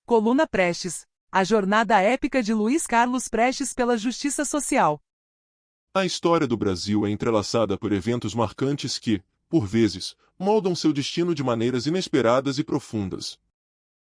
Coluna Prestes. A jornada épica de Luiz Carlos Prestes pela justiça social. A história do Brasil é entrelaçada por eventos marcantes que, por vezes, moldam seu destino de maneiras inesperadas e profundas.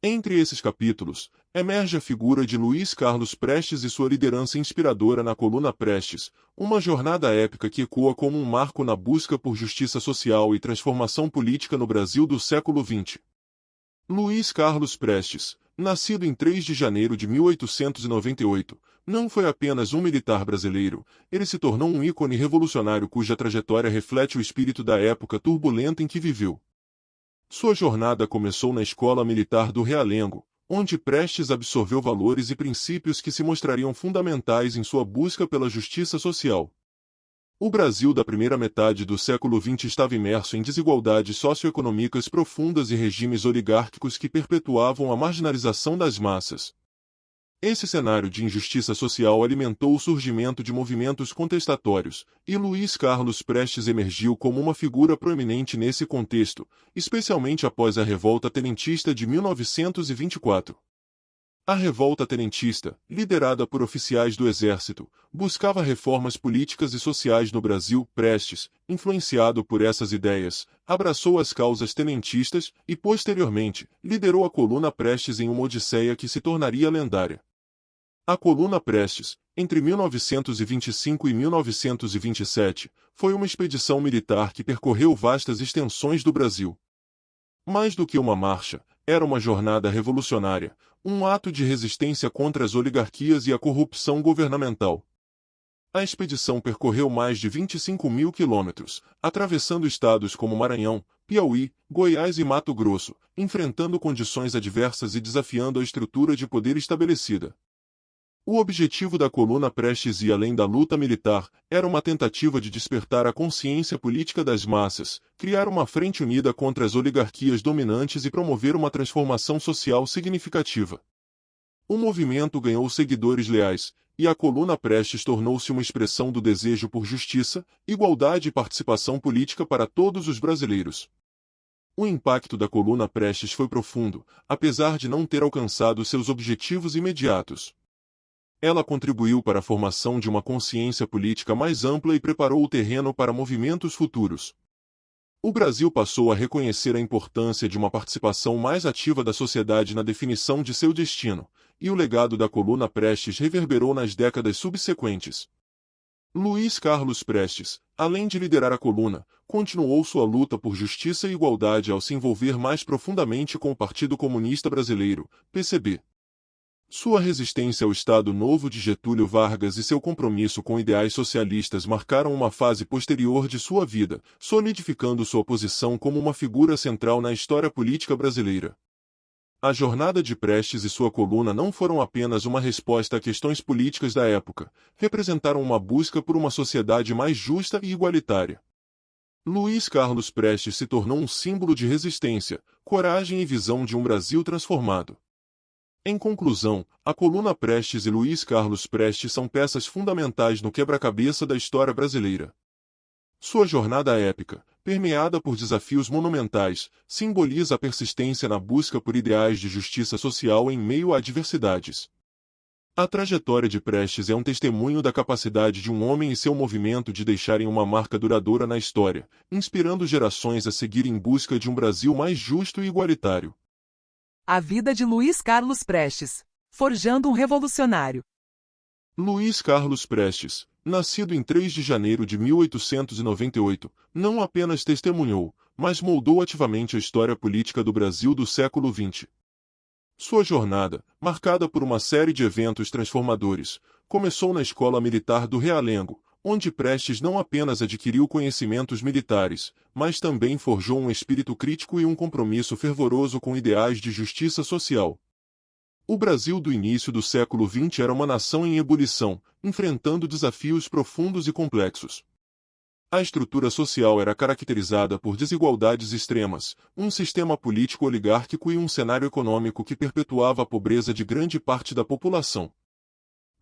Entre esses capítulos, emerge a figura de Luiz Carlos Prestes e sua liderança inspiradora na Coluna Prestes, uma jornada épica que ecoa como um marco na busca por justiça social e transformação política no Brasil do século XX. Luiz Carlos Prestes, nascido em 3 de janeiro de 1898, não foi apenas um militar brasileiro, ele se tornou um ícone revolucionário cuja trajetória reflete o espírito da época turbulenta em que viveu. Sua jornada começou na Escola Militar do Realengo, onde Prestes absorveu valores e princípios que se mostrariam fundamentais em sua busca pela justiça social. O Brasil da primeira metade do século XX estava imerso em desigualdades socioeconômicas profundas e regimes oligárquicos que perpetuavam a marginalização das massas. Esse cenário de injustiça social alimentou o surgimento de movimentos contestatórios, e Luiz Carlos Prestes emergiu como uma figura proeminente nesse contexto, especialmente após a Revolta Tenentista de 1924. A revolta tenentista, liderada por oficiais do Exército, buscava reformas políticas e sociais no Brasil. Prestes, influenciado por essas ideias, abraçou as causas tenentistas e, posteriormente, liderou a Coluna Prestes em uma odisseia que se tornaria lendária. A Coluna Prestes, entre 1925 e 1927, foi uma expedição militar que percorreu vastas extensões do Brasil. Mais do que uma marcha, era uma jornada revolucionária, um ato de resistência contra as oligarquias e a corrupção governamental. A expedição percorreu mais de 25 mil quilômetros, atravessando estados como Maranhão, Piauí, Goiás e Mato Grosso, enfrentando condições adversas e desafiando a estrutura de poder estabelecida. O objetivo da Coluna Prestes ia além da luta militar, era uma tentativa de despertar a consciência política das massas, criar uma frente unida contra as oligarquias dominantes e promover uma transformação social significativa. O movimento ganhou seguidores leais, e a Coluna Prestes tornou-se uma expressão do desejo por justiça, igualdade e participação política para todos os brasileiros. O impacto da Coluna Prestes foi profundo, apesar de não ter alcançado seus objetivos imediatos. Ela contribuiu para a formação de uma consciência política mais ampla e preparou o terreno para movimentos futuros. O Brasil passou a reconhecer a importância de uma participação mais ativa da sociedade na definição de seu destino, e o legado da Coluna Prestes reverberou nas décadas subsequentes. Luiz Carlos Prestes, além de liderar a coluna, continuou sua luta por justiça e igualdade ao se envolver mais profundamente com o Partido Comunista Brasileiro, PCB. Sua resistência ao Estado Novo de Getúlio Vargas e seu compromisso com ideais socialistas marcaram uma fase posterior de sua vida, solidificando sua posição como uma figura central na história política brasileira. A jornada de Prestes e sua coluna não foram apenas uma resposta a questões políticas da época, representaram uma busca por uma sociedade mais justa e igualitária. Luiz Carlos Prestes se tornou um símbolo de resistência, coragem e visão de um Brasil transformado. Em conclusão, a Coluna Prestes e Luiz Carlos Prestes são peças fundamentais no quebra-cabeça da história brasileira. Sua jornada épica, permeada por desafios monumentais, simboliza a persistência na busca por ideais de justiça social em meio a adversidades. A trajetória de Prestes é um testemunho da capacidade de um homem e seu movimento de deixarem uma marca duradoura na história, inspirando gerações a seguir em busca de um Brasil mais justo e igualitário. A vida de Luiz Carlos Prestes. Forjando um revolucionário. Luiz Carlos Prestes, nascido em 3 de janeiro de 1898, não apenas testemunhou, mas moldou ativamente a história política do Brasil do século XX. Sua jornada, marcada por uma série de eventos transformadores, começou na Escola Militar do Realengo, onde Prestes não apenas adquiriu conhecimentos militares, mas também forjou um espírito crítico e um compromisso fervoroso com ideais de justiça social. O Brasil do início do século XX era uma nação em ebulição, enfrentando desafios profundos e complexos. A estrutura social era caracterizada por desigualdades extremas, um sistema político oligárquico e um cenário econômico que perpetuava a pobreza de grande parte da população.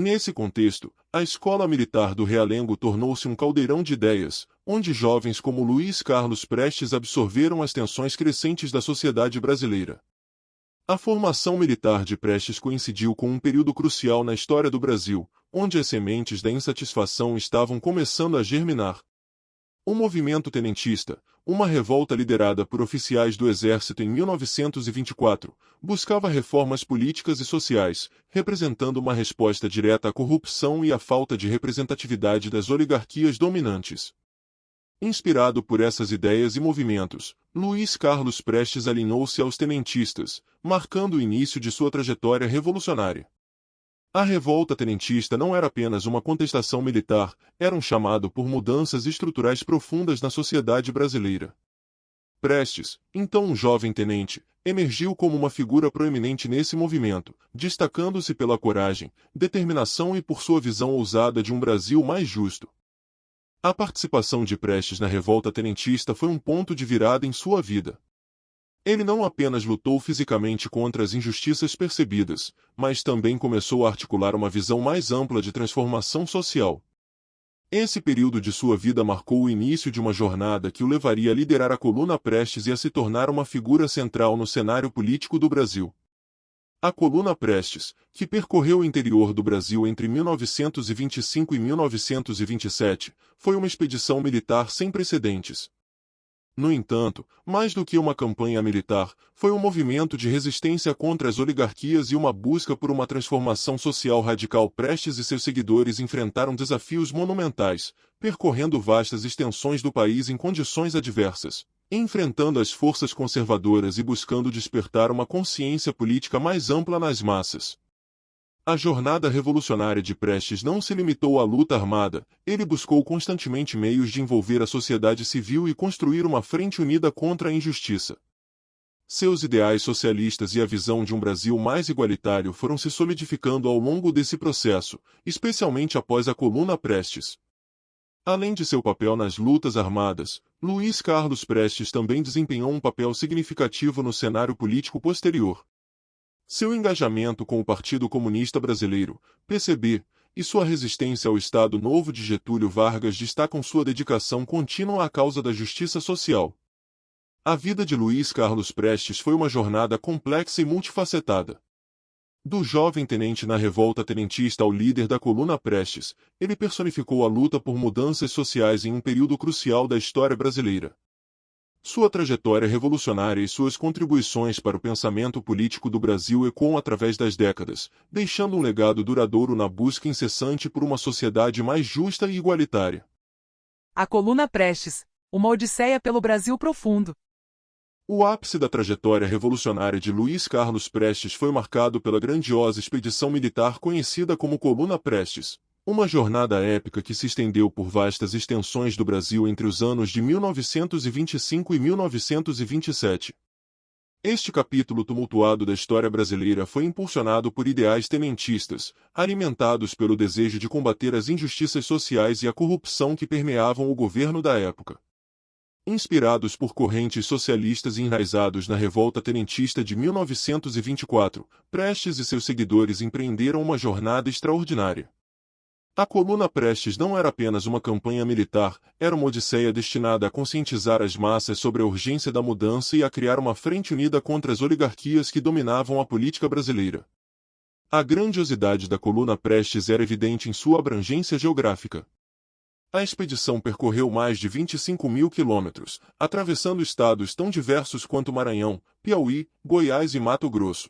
Nesse contexto, a Escola Militar do Realengo tornou-se um caldeirão de ideias, onde jovens como Luiz Carlos Prestes absorveram as tensões crescentes da sociedade brasileira. A formação militar de Prestes coincidiu com um período crucial na história do Brasil, onde as sementes da insatisfação estavam começando a germinar. O movimento tenentista, uma revolta liderada por oficiais do Exército em 1924, buscava reformas políticas e sociais, representando uma resposta direta à corrupção e à falta de representatividade das oligarquias dominantes. Inspirado por essas ideias e movimentos, Luiz Carlos Prestes alinhou-se aos tenentistas, marcando o início de sua trajetória revolucionária. A revolta tenentista não era apenas uma contestação militar, era um chamado por mudanças estruturais profundas na sociedade brasileira. Prestes, então um jovem tenente, emergiu como uma figura proeminente nesse movimento, destacando-se pela coragem, determinação e por sua visão ousada de um Brasil mais justo. A participação de Prestes na revolta tenentista foi um ponto de virada em sua vida. Ele não apenas lutou fisicamente contra as injustiças percebidas, mas também começou a articular uma visão mais ampla de transformação social. Esse período de sua vida marcou o início de uma jornada que o levaria a liderar a Coluna Prestes e a se tornar uma figura central no cenário político do Brasil. A Coluna Prestes, que percorreu o interior do Brasil entre 1925 e 1927, foi uma expedição militar sem precedentes. No entanto, mais do que uma campanha militar, foi um movimento de resistência contra as oligarquias e uma busca por uma transformação social radical. Prestes e seus seguidores enfrentaram desafios monumentais, percorrendo vastas extensões do país em condições adversas, enfrentando as forças conservadoras e buscando despertar uma consciência política mais ampla nas massas. A jornada revolucionária de Prestes não se limitou à luta armada, ele buscou constantemente meios de envolver a sociedade civil e construir uma frente unida contra a injustiça. Seus ideais socialistas e a visão de um Brasil mais igualitário foram se solidificando ao longo desse processo, especialmente após a Coluna Prestes. Além de seu papel nas lutas armadas, Luiz Carlos Prestes também desempenhou um papel significativo no cenário político posterior. Seu engajamento com o Partido Comunista Brasileiro, PCB, e sua resistência ao Estado Novo de Getúlio Vargas destacam sua dedicação contínua à causa da justiça social. A vida de Luiz Carlos Prestes foi uma jornada complexa e multifacetada. Do jovem tenente na revolta tenentista ao líder da Coluna Prestes, ele personificou a luta por mudanças sociais em um período crucial da história brasileira. Sua trajetória revolucionária e suas contribuições para o pensamento político do Brasil ecoam através das décadas, deixando um legado duradouro na busca incessante por uma sociedade mais justa e igualitária. A Coluna Prestes, uma odisseia pelo Brasil profundo. O ápice da trajetória revolucionária de Luiz Carlos Prestes foi marcado pela grandiosa expedição militar conhecida como Coluna Prestes, uma jornada épica que se estendeu por vastas extensões do Brasil entre os anos de 1925 e 1927. Este capítulo tumultuado da história brasileira foi impulsionado por ideais tenentistas, alimentados pelo desejo de combater as injustiças sociais e a corrupção que permeavam o governo da época. Inspirados por correntes socialistas enraizados na revolta tenentista de 1924, Prestes e seus seguidores empreenderam uma jornada extraordinária. A Coluna Prestes não era apenas uma campanha militar, era uma odisseia destinada a conscientizar as massas sobre a urgência da mudança e a criar uma frente unida contra as oligarquias que dominavam a política brasileira. A grandiosidade da Coluna Prestes era evidente em sua abrangência geográfica. A expedição percorreu mais de 25 mil quilômetros, atravessando estados tão diversos quanto Maranhão, Piauí, Goiás e Mato Grosso.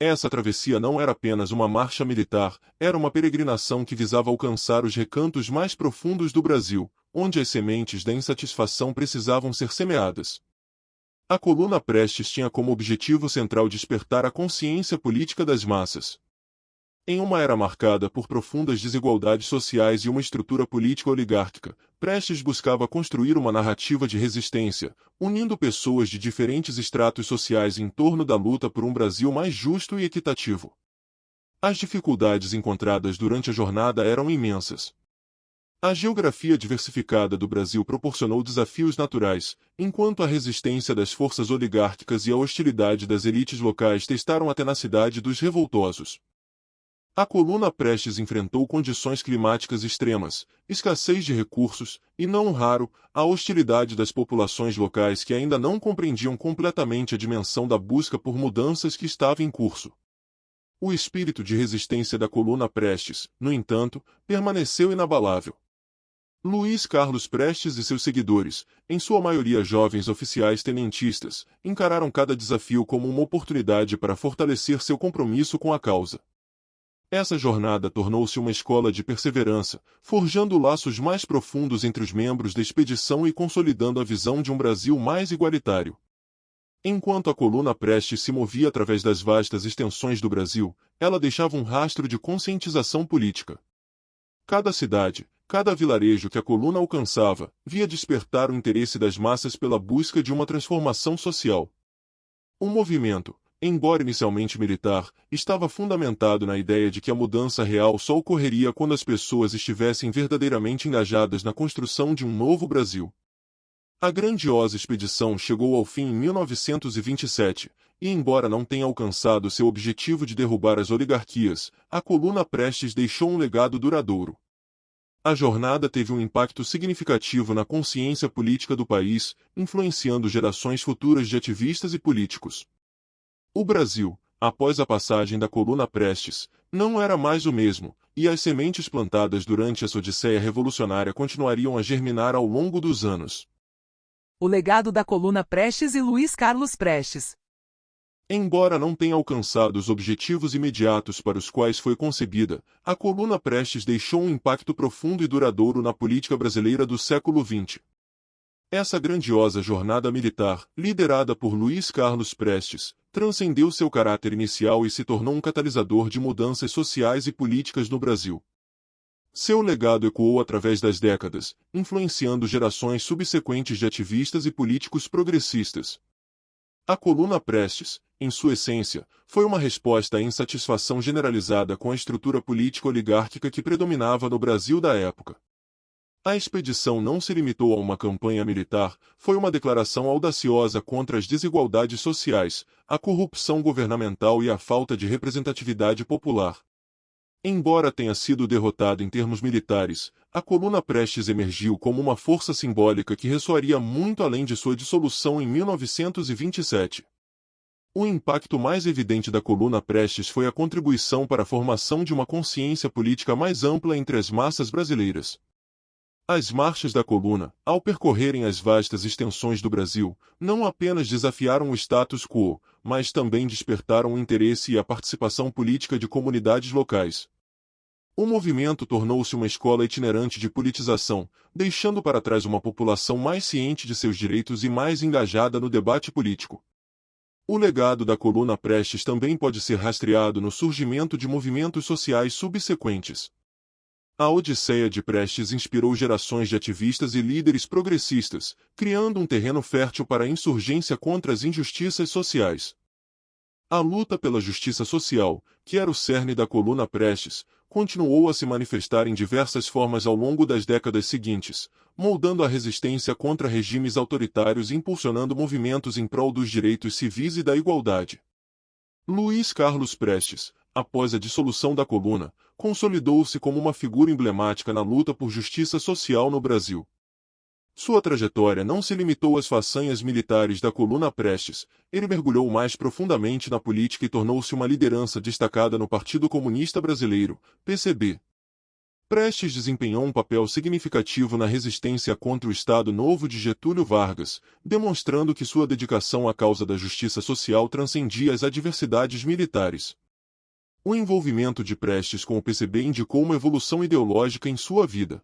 Essa travessia não era apenas uma marcha militar, era uma peregrinação que visava alcançar os recantos mais profundos do Brasil, onde as sementes da insatisfação precisavam ser semeadas. A Coluna Prestes tinha como objetivo central despertar a consciência política das massas. Em uma era marcada por profundas desigualdades sociais e uma estrutura política oligárquica, Prestes buscava construir uma narrativa de resistência, unindo pessoas de diferentes estratos sociais em torno da luta por um Brasil mais justo e equitativo. As dificuldades encontradas durante a jornada eram imensas. A geografia diversificada do Brasil proporcionou desafios naturais, enquanto a resistência das forças oligárquicas e a hostilidade das elites locais testaram a tenacidade dos revoltosos. A coluna Prestes enfrentou condições climáticas extremas, escassez de recursos e, não raro, a hostilidade das populações locais que ainda não compreendiam completamente a dimensão da busca por mudanças que estava em curso. O espírito de resistência da coluna Prestes, no entanto, permaneceu inabalável. Luiz Carlos Prestes e seus seguidores, em sua maioria jovens oficiais tenentistas, encararam cada desafio como uma oportunidade para fortalecer seu compromisso com a causa. Essa jornada tornou-se uma escola de perseverança, forjando laços mais profundos entre os membros da expedição e consolidando a visão de um Brasil mais igualitário. Enquanto a coluna Prestes se movia através das vastas extensões do Brasil, ela deixava um rastro de conscientização política. Cada cidade, cada vilarejo que a coluna alcançava, via despertar o interesse das massas pela busca de uma transformação social. O movimento, embora inicialmente militar, estava fundamentado na ideia de que a mudança real só ocorreria quando as pessoas estivessem verdadeiramente engajadas na construção de um novo Brasil. A grandiosa expedição chegou ao fim em 1927, e embora não tenha alcançado seu objetivo de derrubar as oligarquias, a coluna Prestes deixou um legado duradouro. A jornada teve um impacto significativo na consciência política do país, influenciando gerações futuras de ativistas e políticos. O Brasil, após a passagem da coluna Prestes, não era mais o mesmo, e as sementes plantadas durante essa odisseia revolucionária continuariam a germinar ao longo dos anos. O legado da coluna Prestes e Luiz Carlos Prestes. Embora não tenha alcançado os objetivos imediatos para os quais foi concebida, a coluna Prestes deixou um impacto profundo e duradouro na política brasileira do século XX. Essa grandiosa jornada militar, liderada por Luiz Carlos Prestes, transcendeu seu caráter inicial e se tornou um catalisador de mudanças sociais e políticas no Brasil. Seu legado ecoou através das décadas, influenciando gerações subsequentes de ativistas e políticos progressistas. A coluna Prestes, em sua essência, foi uma resposta à insatisfação generalizada com a estrutura política oligárquica que predominava no Brasil da época. A expedição não se limitou a uma campanha militar, foi uma declaração audaciosa contra as desigualdades sociais, a corrupção governamental e a falta de representatividade popular. Embora tenha sido derrotada em termos militares, a coluna Prestes emergiu como uma força simbólica que ressoaria muito além de sua dissolução em 1927. O impacto mais evidente da coluna Prestes foi a contribuição para a formação de uma consciência política mais ampla entre as massas brasileiras. As marchas da coluna, ao percorrerem as vastas extensões do Brasil, não apenas desafiaram o status quo, mas também despertaram o interesse e a participação política de comunidades locais. O movimento tornou-se uma escola itinerante de politização, deixando para trás uma população mais ciente de seus direitos e mais engajada no debate político. O legado da coluna Prestes também pode ser rastreado no surgimento de movimentos sociais subsequentes. A Odisseia de Prestes inspirou gerações de ativistas e líderes progressistas, criando um terreno fértil para a insurgência contra as injustiças sociais. A luta pela justiça social, que era o cerne da coluna Prestes, continuou a se manifestar em diversas formas ao longo das décadas seguintes, moldando a resistência contra regimes autoritários e impulsionando movimentos em prol dos direitos civis e da igualdade. Luiz Carlos Prestes, após a dissolução da coluna, consolidou-se como uma figura emblemática na luta por justiça social no Brasil. Sua trajetória não se limitou às façanhas militares da coluna Prestes, ele mergulhou mais profundamente na política e tornou-se uma liderança destacada no Partido Comunista Brasileiro, PCB. Prestes desempenhou um papel significativo na resistência contra o Estado Novo de Getúlio Vargas, demonstrando que sua dedicação à causa da justiça social transcendia as adversidades militares. O envolvimento de Prestes com o PCB indicou uma evolução ideológica em sua vida.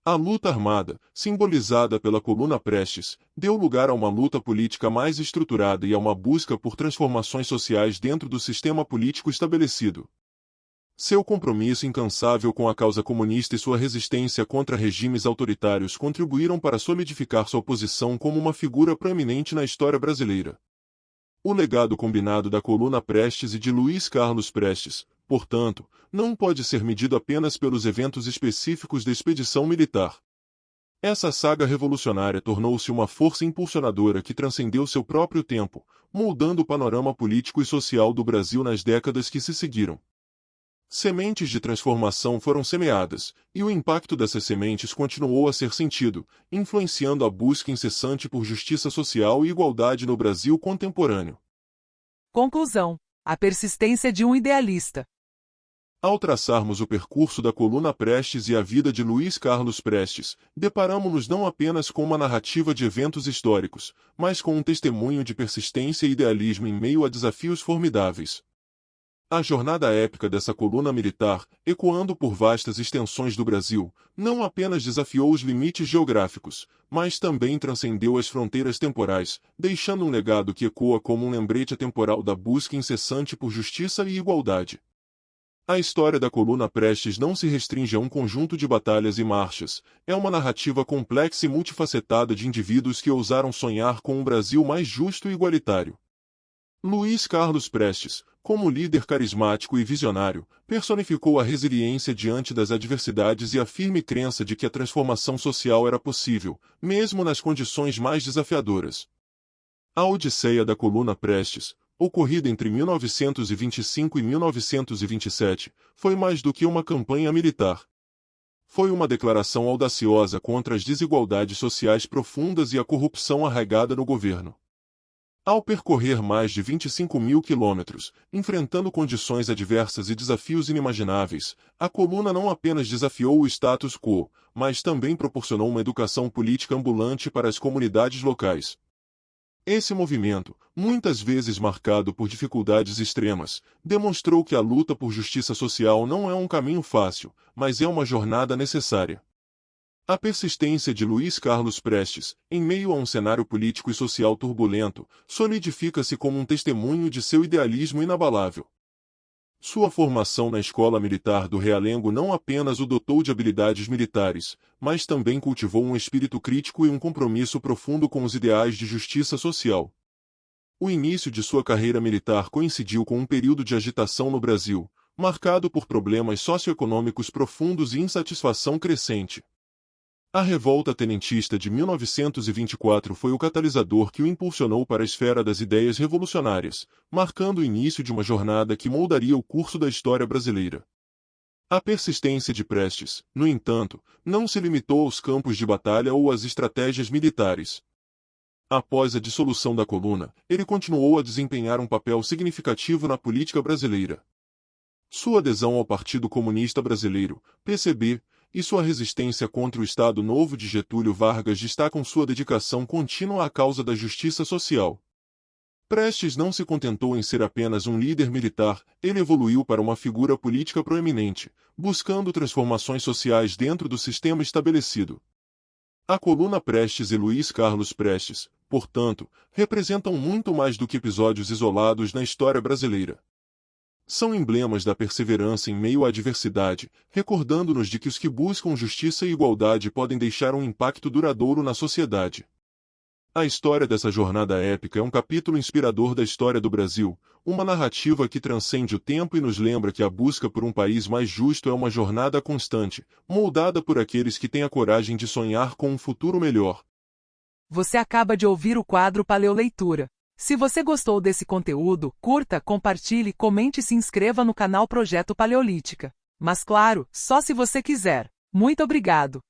A luta armada, simbolizada pela coluna Prestes, deu lugar a uma luta política mais estruturada e a uma busca por transformações sociais dentro do sistema político estabelecido. Seu compromisso incansável com a causa comunista e sua resistência contra regimes autoritários contribuíram para solidificar sua posição como uma figura proeminente na história brasileira. O legado combinado da coluna Prestes e de Luiz Carlos Prestes, portanto, não pode ser medido apenas pelos eventos específicos da expedição militar. Essa saga revolucionária tornou-se uma força impulsionadora que transcendeu seu próprio tempo, moldando o panorama político e social do Brasil nas décadas que se seguiram. Sementes de transformação foram semeadas, e o impacto dessas sementes continuou a ser sentido, influenciando a busca incessante por justiça social e igualdade no Brasil contemporâneo. Conclusão: a persistência de um idealista. Ao traçarmos o percurso da coluna Prestes e a vida de Luiz Carlos Prestes, deparamo-nos não apenas com uma narrativa de eventos históricos, mas com um testemunho de persistência e idealismo em meio a desafios formidáveis. A jornada épica dessa coluna militar, ecoando por vastas extensões do Brasil, não apenas desafiou os limites geográficos, mas também transcendeu as fronteiras temporais, deixando um legado que ecoa como um lembrete atemporal da busca incessante por justiça e igualdade. A história da coluna Prestes não se restringe a um conjunto de batalhas e marchas, é uma narrativa complexa e multifacetada de indivíduos que ousaram sonhar com um Brasil mais justo e igualitário. Luiz Carlos Prestes, como líder carismático e visionário, personificou a resiliência diante das adversidades e a firme crença de que a transformação social era possível, mesmo nas condições mais desafiadoras. A Odisseia da coluna Prestes, ocorrida entre 1925 e 1927, foi mais do que uma campanha militar. Foi uma declaração audaciosa contra as desigualdades sociais profundas e a corrupção arraigada no governo. Ao percorrer mais de 25.000 quilômetros, enfrentando condições adversas e desafios inimagináveis, a coluna não apenas desafiou o status quo, mas também proporcionou uma educação política ambulante para as comunidades locais. Esse movimento, muitas vezes marcado por dificuldades extremas, demonstrou que a luta por justiça social não é um caminho fácil, mas é uma jornada necessária. A persistência de Luiz Carlos Prestes, em meio a um cenário político e social turbulento, solidifica-se como um testemunho de seu idealismo inabalável. Sua formação na Escola Militar do Realengo não apenas o dotou de habilidades militares, mas também cultivou um espírito crítico e um compromisso profundo com os ideais de justiça social. O início de sua carreira militar coincidiu com um período de agitação no Brasil, marcado por problemas socioeconômicos profundos e insatisfação crescente. A revolta tenentista de 1924 foi o catalisador que o impulsionou para a esfera das ideias revolucionárias, marcando o início de uma jornada que moldaria o curso da história brasileira. A persistência de Prestes, no entanto, não se limitou aos campos de batalha ou às estratégias militares. Após a dissolução da coluna, ele continuou a desempenhar um papel significativo na política brasileira. Sua adesão ao Partido Comunista Brasileiro, PCB, e sua resistência contra o Estado Novo de Getúlio Vargas destacam sua dedicação contínua à causa da justiça social. Prestes não se contentou em ser apenas um líder militar, ele evoluiu para uma figura política proeminente, buscando transformações sociais dentro do sistema estabelecido. A coluna Prestes e Luiz Carlos Prestes, portanto, representam muito mais do que episódios isolados na história brasileira. São emblemas da perseverança em meio à adversidade, recordando-nos de que os que buscam justiça e igualdade podem deixar um impacto duradouro na sociedade. A história dessa jornada épica é um capítulo inspirador da história do Brasil, uma narrativa que transcende o tempo e nos lembra que a busca por um país mais justo é uma jornada constante, moldada por aqueles que têm a coragem de sonhar com um futuro melhor. Você acaba de ouvir o quadro Paleoleitura. Se você gostou desse conteúdo, curta, compartilhe, comente e se inscreva no canal Projeto Paleolítica. Mas claro, só se você quiser. Muito obrigado!